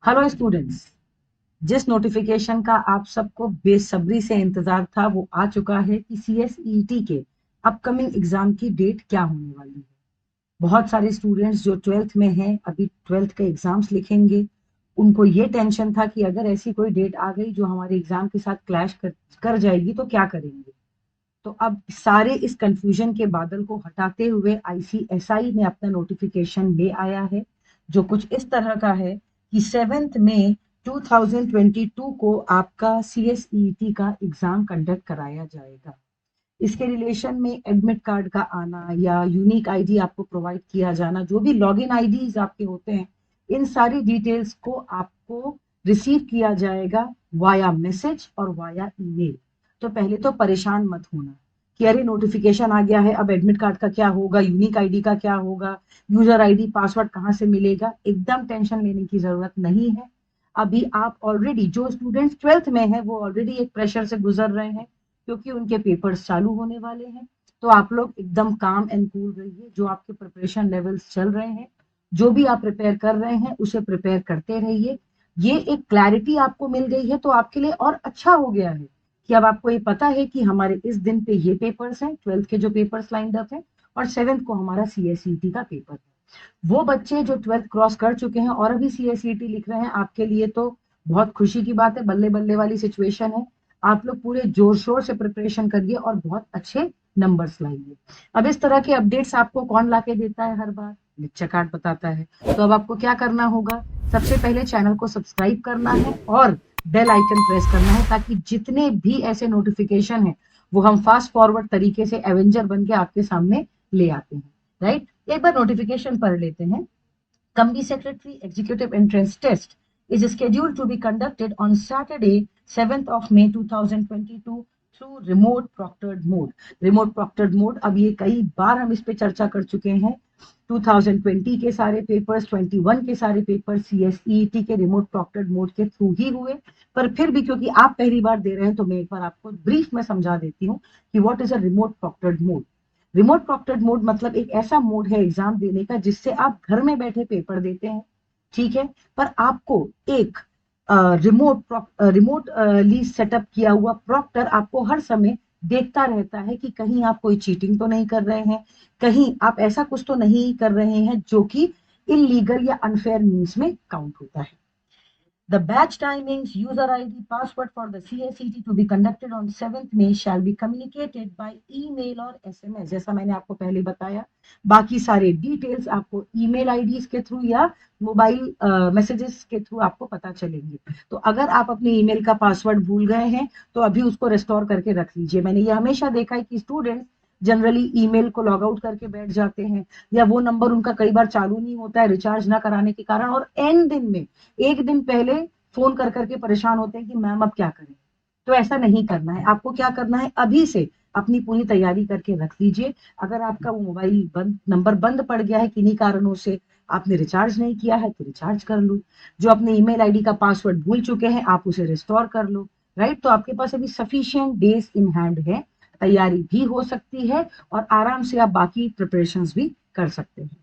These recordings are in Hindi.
Hello students. जिस नोटिफिकेशन का आप सबको बेसब्री से इंतजार था वो आ चुका है कि सीएसईटी के अपकमिंग एग्जाम की डेट क्या होने वाली है। बहुत सारे स्टूडेंट्स जो ट्वेल्थ में हैं अभी ट्वेल्थ के एग्जाम्स लिखेंगे, उनको ये टेंशन था कि अगर ऐसी कोई डेट आ गई जो हमारे एग्जाम के साथ क्लैश कर जाएगी तो क्या करेंगे। तो अब सारे इस कंफ्यूजन के बादल को हटाते हुए आईसीएसआई ने अपना नोटिफिकेशन ले आया है, जो कुछ इस तरह का है कि 7 मई 2022 को आपका सीएसईटी का एग्जाम कंडक्ट कराया जाएगा। इसके रिलेशन में एडमिट कार्ड का आना या यूनिक आईडी आपको प्रोवाइड किया जाना, जो भी लॉगिन आईडीज आपके होते हैं, इन सारी डिटेल्स को आपको रिसीव किया जाएगा वाया मैसेज और वाया ईमेल। तो पहले तो परेशान मत होना कि अरे नोटिफिकेशन आ गया है, अब एडमिट कार्ड का क्या होगा, यूनिक आईडी का क्या होगा, यूजर आईडी पासवर्ड कहाँ से मिलेगा। एकदम टेंशन लेने की जरूरत नहीं है। अभी आप ऑलरेडी जो स्टूडेंट्स ट्वेल्थ में हैं वो ऑलरेडी एक प्रेशर से गुजर रहे हैं क्योंकि उनके पेपर्स चालू होने वाले हैं। तो आप लोग एकदम काम एंड कूल रहिए। जो आपके प्रिपरेशन लेवल्स चल रहे हैं, जो भी आप प्रिपेयर कर रहे हैं उसे प्रिपेयर करते रहिए। ये एक क्लैरिटी आपको मिल गई है तो आपके लिए और अच्छा हो गया है कि अब आपको ये पता है कि हमारे इस दिन पे ये पेपर्स हैं, ट्वेल्थ के जो पेपर्स लाइंड अप हैं, और सेवेंथ को हमारा सीएसईटी का पेपर है। वो बच्चे जो ट्वेल्थ क्रॉस कर चुके हैं और अभी सीएसईटी लिख रहे हैं, आपके लिए तो बहुत खुशी की बात है, बल्ले बल्ले वाली सिचुएशन है। आप लोग पूरे जोर शोर से प्रिपरेशन करिए और बहुत अच्छे नंबर्स लाइए। अब इस तरह के अपडेट्स आपको कौन लाके देता है? हर बार लेक्चर कार्ड बताता है। तो अब आपको क्या करना होगा? सबसे पहले चैनल को सब्सक्राइब करना है और बेल आइकन प्रेस करना है, ताकि जितने भी ऐसे नोटिफिकेशन है वो हम फास्ट फॉरवर्ड तरीके से एवेंजर बन के आपके सामने ले आते हैं। राइट, एक बार नोटिफिकेशन पढ़ लेते हैं। Company Secretary Executive Entrance Test is scheduled to be conducted on Saturday, 7th of May 2022 through remote proctored mode. Remote proctored mode, अब ये कई बार हम इस पे चर्चा कर चुके हैं। 2020 के सारे पेपर्स, 21 के सारे पेपर्स सीएसईटी के रिमोट प्रॉक्टेड मोड के थ्रू ही हुए। पर फिर भी क्योंकि आप पहली बार दे रहे हैं तो मैं एक बार आपको ब्रीफ में समझा देती हूँ कि what is a remote proctored mode. Remote proctored mode मतलब एक ऐसा मोड है एग्जाम देने का जिससे आप घर में बैठे पेपर देते हैं, ठीक है, पर आपको एक रिमोट ली सेटअप किया हुआ प्रॉक्टर आपको हर समय देखता रहता है कि कहीं आप कोई चीटिंग तो नहीं कर रहे हैं, कहीं आप ऐसा कुछ तो नहीं कर रहे हैं जो कि इलीगल या अनफेयर मीन्स में काउंट होता है। The batch timings, user ID, password for the CSET to be conducted on 7th May shall be communicated by email और SMS, जैसा मैंने आपको पहले बताया। बाकी सारे डिटेल्स आपको ईमेल आईडीज के थ्रू या मोबाइल मैसेजेस के थ्रू आपको पता चलेंगे। तो अगर आप अपने ईमेल का पासवर्ड भूल गए हैं तो अभी उसको रेस्टोर करके रख लीजिए। मैंने ये हमेशा देखा है कि स्टूडेंट्स जनरली ईमेल को लॉग आउट करके बैठ जाते हैं, या वो नंबर उनका कई बार चालू नहीं होता है रिचार्ज ना कराने के कारण, और एंड दिन में एक दिन पहले फोन कर करके परेशान होते हैं कि मैम अब क्या करें। तो ऐसा नहीं करना है। आपको क्या करना है, अभी से अपनी पूरी तैयारी करके रख लीजिए। अगर आपका वो मोबाइल बंद नंबर बंद पड़ गया है किन्हीं कारणों से, आपने रिचार्ज नहीं किया है तो रिचार्ज कर लो। जो अपने ईमेल आईडी का पासवर्ड भूल चुके हैं आप उसे रिस्टोर कर लो। राइट, तो आपके पास अभी सफिशिएंट डेज इन हैंड है, तैयारी भी हो सकती है और आराम से आप बाकी प्रिपरेशंस भी कर सकते हैं।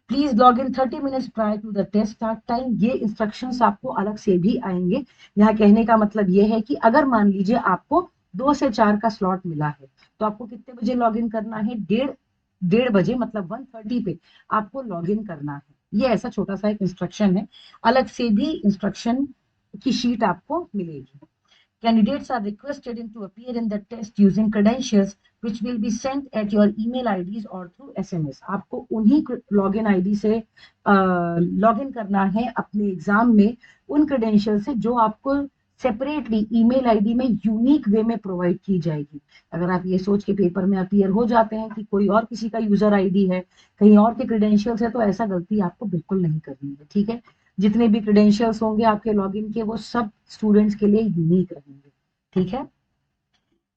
Please log in 30 minutes prior to the test start time. ये इंस्ट्रक्शंस आपको अलग से भी आएंगे। यहाँ कहने का मतलब ये है कि अगर मान लीजिए आपको 2 से 4 का स्लॉट मिला है तो आपको कितने बजे लॉग इन करना है? डेढ़ डेढ़ बजे, मतलब 1:30 पे आपको लॉग इन करना है। ये ऐसा छोटा सा एक इंस्ट्रक्शन है। अलग से भी इंस्ट्रक्शन की शीट आपको मिलेगी। Candidates are requested to appear in the test using credentials which will be sent at your email IDs or through SMS. आपको उन्हीं लॉगिन आईडी से लॉगिन करना है अपने एग्जाम में, उन क्रेडेंशियल से जो आपको सेपरेटली ईमेल आईडी में यूनिक वे में प्रोवाइड की जाएगी। अगर आप ये सोच के पेपर में अपीयर हो जाते हैं कि कोई और किसी का यूजर आईडी है, कहीं और के क्रेडेंशियल्स है, तो ऐसा गलती आपको बिल्कुल नहीं करनी है, ठीक है। जितने भी क्रेडेंशियल्स होंगे आपके लॉगिन के वो सब स्टूडेंट्स के लिए यूनिक रहेंगे, ठीक है।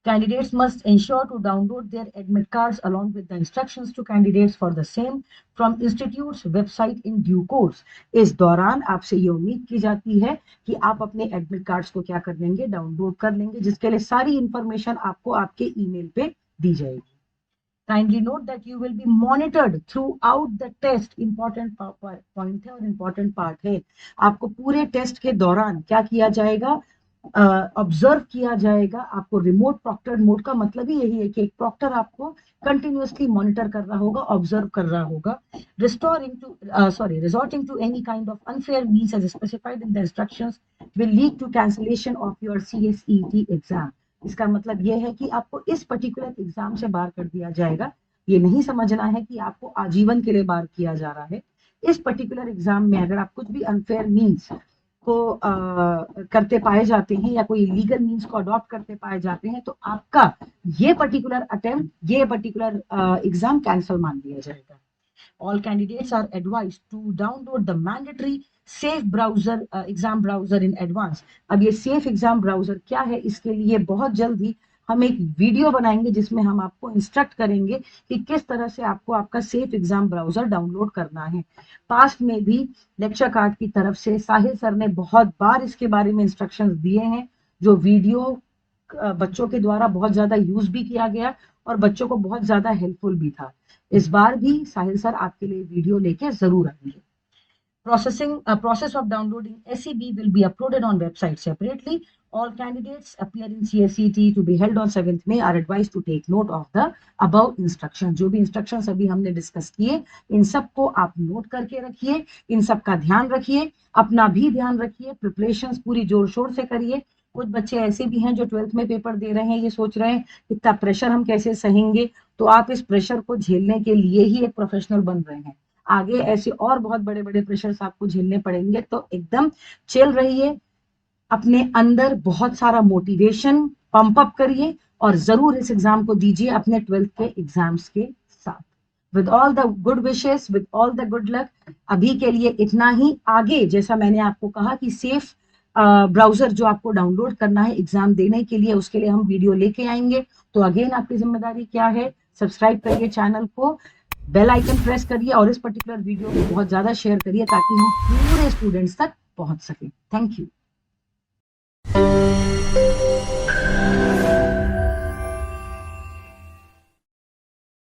Candidates must ensure to download their admit cards along with the instructions to candidates for the same from institute's website in due course. इस दौरान आपसे ये उम्मीद की जाती है कि आप अपने एडमिट कार्ड्स को क्या कर लेंगे, डाउनलोड कर लेंगे, जिसके लिए सारी इंफॉर्मेशन आपको आपके ईमेल पे दी जाएगी। Kindly note that you will be monitored throughout the test. Important point है और important part है. आपको पूरे टेस्ट के दौरान क्या किया जाएगा, ऑब्जर्व किया जाएगा. आपको रिमोट प्रॉक्टर मोड का मतलब ही यही है कि एक प्रॉक्टर आपको कंटिन्यूअसली मॉनिटर कर रहा होगा, ऑब्जर्व कर रहा होगा. Resorting to any kind of unfair means as specified in the instructions will lead to cancellation of your CSET exam. इसका मतलब यह है कि आपको इस पर्टिकुलर एग्जाम से बाहर कर दिया जाएगा. ये नहीं समझना है कि आपको आजीवन के लिए बाहर किया जा रहा है. इस पर्टिकुलर एग्जाम में अगर आप कुछ भी अनफेयर मीन्स को करते पाए जाते हैं या कोई लीगल मीन्स को अडॉप्ट करते पाए जाते हैं तो आपका ये पर्टिकुलर अटेम्प्ट, ये पर्टिकुलर एग्जाम कैंसिल मान दिया जाएगा. All candidates are advised to download the mandatory safe browser exam browser in advance. अब ये safe exam browser क्या है, इसके लिए बहुत जल्दी हम एक वीडियो बनाएंगे जिसमें हम आपको इंस्ट्रक्ट करेंगे कि किस तरह से आपको आपका सेफ एग्जाम ब्राउजर डाउनलोड करना है. पास्ट में भी लेक्चर कार्ड की तरफ से साहिल सर ने बहुत बार इसके बारे में इंस्ट्रक्शंस दिए हैं, जो वीडियो बच्चों के द्वारा बहुत ज्यादा यूज भी किया गया और बच्चों को बहुत ज्यादा हेल्पफुल भी था. इस बार भी साहिल सर आपके लिए वीडियो लेके जरूर आएंगे. Process of downloading SEB will be uploaded on website separately. All candidates appearing CSET to be held on 7th May are advised to take note of the above instructions. जो भी instructions अभी हमने डिस्कस किए, इन सब को आप नोट करके रखिए, इन सब का ध्यान रखिए, अपना भी ध्यान रखिए, प्रिपरेशंस पूरी जोर शोर से करिए. कुछ बच्चे ऐसे भी हैं जो 12th में पेपर दे रहे हैं, ये सोच रहे हैं इतना प्रेशर हम कैसे सहेंगे, तो आप इस प्रेशर को झेलने के लिए ही एक प्रोफेशनल बन रहे हैं. आगे ऐसे और बहुत बड़े बड़े प्रेशर्स आपको झेलने पड़ेंगे, तो एकदम चिल रहिए, अपने अंदर बहुत सारा मोटिवेशन पंप अप करिए और जरूर इस एग्जाम को दीजिए अपने 12th के एग्जाम्स के साथ. With all the good wishes, with all the good luck. अभी के लिए इतना ही. आगे जैसा मैंने आपको कहा कि सेफ ब्राउजर जो आपको डाउनलोड करना है एग्जाम देने के लिए, उसके लिए हम वीडियो लेके आएंगे. तो अगेन आपकी जिम्मेदारी क्या है, सब्सक्राइब करिए चैनल को, बेल आइकन प्रेस करिए और इस पर्टिकुलर वीडियो को बहुत ज्यादा शेयर करिए ताकि हम पूरे स्टूडेंट्स तक पहुंच सके. Thank you.